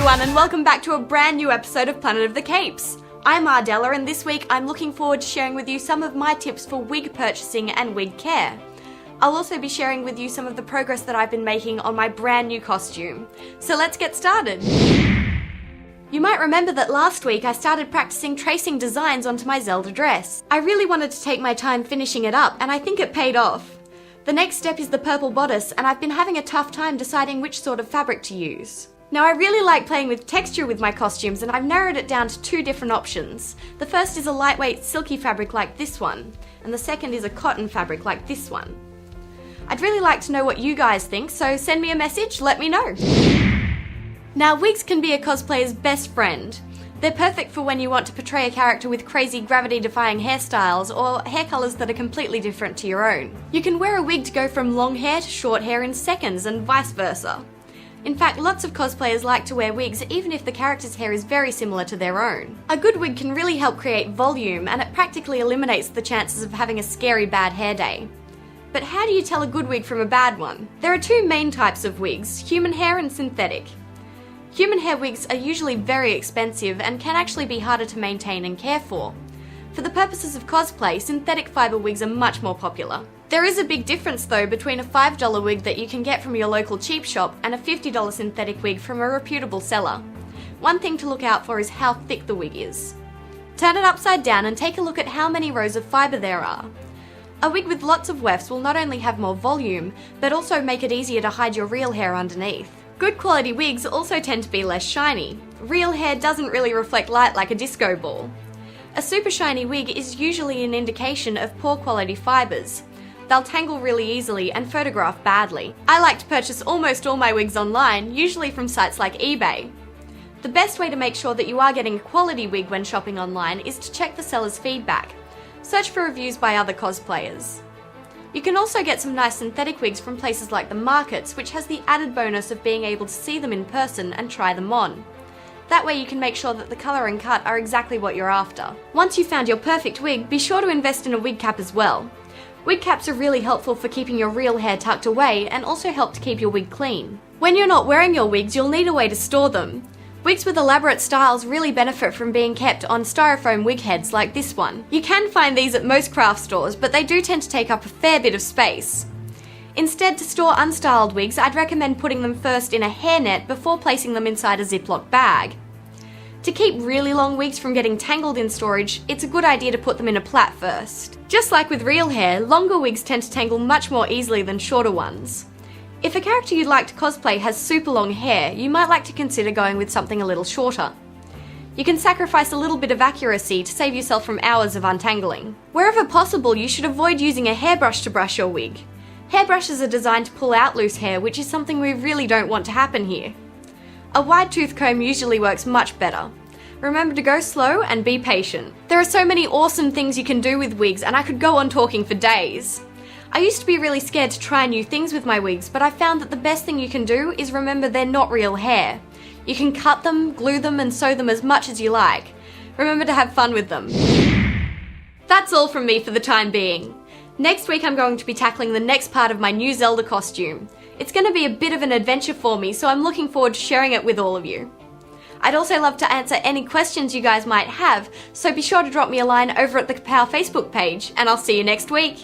everyone, and welcome back to a brand new episode of Planet of the Capes. I'm Ardella, and this week I'm looking forward to sharing with you some of my tips for wig purchasing and wig care. I'll also be sharing with you some of the progress that I've been making on my brand new costume. So let's get started. You might remember that last week I started practicing tracing designs onto my Zelda dress. I really wanted to take my time finishing it up, and I think it paid off. The next step is the purple bodice, and I've been having a tough time deciding which sort of fabric to use. Now, I really like playing with texture with my costumes, and I've narrowed it down to two different options. The first is a lightweight silky fabric like this one, and the second is a cotton fabric like this one. I'd really like to know what you guys think, so send me a message, let me know. Now, wigs can be a cosplayer's best friend. They're perfect for when you want to portray a character with crazy gravity-defying hairstyles or hair colours that are completely different to your own. You can wear a wig to go from long hair to short hair in seconds and vice versa. In fact, lots of cosplayers like to wear wigs even if the character's hair is very similar to their own. A good wig can really help create volume, and it practically eliminates the chances of having a scary bad hair day. But how do you tell a good wig from a bad one? There are two main types of wigs, human hair and synthetic. Human hair wigs are usually very expensive and can actually be harder to maintain and care for. For the purposes of cosplay, synthetic fibre wigs are much more popular. There is a big difference though between a $5 wig that you can get from your local cheap shop and a $50 synthetic wig from a reputable seller. One thing to look out for is how thick the wig is. Turn it upside down and take a look at how many rows of fibre there are. A wig with lots of wefts will not only have more volume, but also make it easier to hide your real hair underneath. Good quality wigs also tend to be less shiny. Real hair doesn't really reflect light like a disco ball. A super shiny wig is usually an indication of poor quality fibres. They'll tangle really easily and photograph badly. I like to purchase almost all my wigs online, usually from sites like eBay. The best way to make sure that you are getting a quality wig when shopping online is to check the seller's feedback. Search for reviews by other cosplayers. You can also get some nice synthetic wigs from places like the markets, which has the added bonus of being able to see them in person and try them on. That way you can make sure that the colour and cut are exactly what you're after. Once you've found your perfect wig, be sure to invest in a wig cap as well. Wig caps are really helpful for keeping your real hair tucked away and also help to keep your wig clean. When you're not wearing your wigs, you'll need a way to store them. Wigs with elaborate styles really benefit from being kept on styrofoam wig heads like this one. You can find these at most craft stores, but they do tend to take up a fair bit of space. Instead, to store unstyled wigs, I'd recommend putting them first in a hairnet before placing them inside a Ziploc bag. To keep really long wigs from getting tangled in storage, it's a good idea to put them in a plait first. Just like with real hair, longer wigs tend to tangle much more easily than shorter ones. If a character you'd like to cosplay has super long hair, you might like to consider going with something a little shorter. You can sacrifice a little bit of accuracy to save yourself from hours of untangling. Wherever possible, you should avoid using a hairbrush to brush your wig. Hairbrushes are designed to pull out loose hair, which is something we really don't want to happen here. A wide tooth comb usually works much better. Remember to go slow and be patient. There are so many awesome things you can do with wigs, and I could go on talking for days. I used to be really scared to try new things with my wigs, but I found that the best thing you can do is remember they're not real hair. You can cut them, glue them, and sew them as much as you like. Remember to have fun with them. That's all from me for the time being. Next week I'm going to be tackling the next part of my new Zelda costume. It's going to be a bit of an adventure for me, so I'm looking forward to sharing it with all of you. I'd also love to answer any questions you guys might have, so be sure to drop me a line over at the Kapow Facebook page, and I'll see you next week.